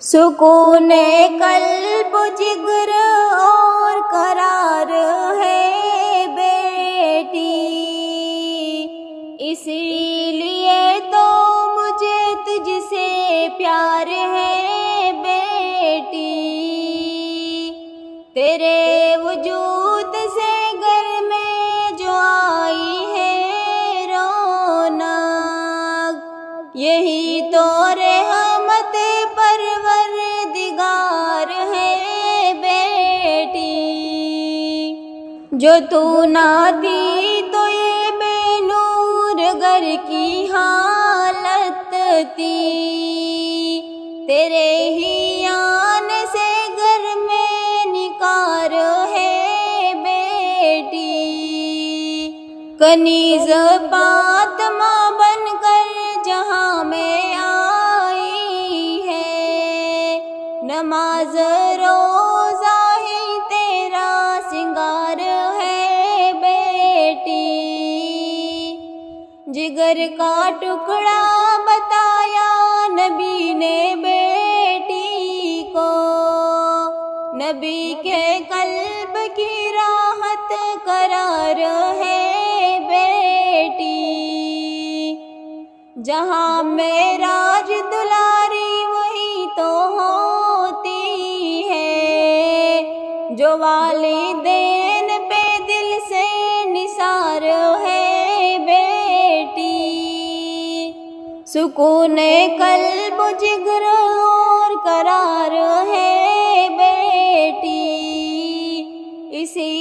सुकून कल्ब जिगर और करार है बेटी, इसीलिए तो मुझे तुझसे प्यार है बेटी। तेरे वजूद से घर में जो आई है रौनक, यही तो रहमत परवरदिगार है बेटी। जो तू ना दी तो ये बेनूर घर की हालत थी, तेरे ही आने से घर में निकार है बेटी। कनीज़ फातिमा बनकर जहाँ में आई है, नमाज रोज़ा ही तेरा सिंगार है बेटी। जिगर का टुकड़ा बताया नबी ने बेटी को, नबी के कल्ब की राहत करार है बेटी। जहाँ मेराज दुलारी वही तो होती है, जो वालिदैन पे दिल से निसार है बेटी। सुकून कल्ब जिगर और करार है बेटी, इसी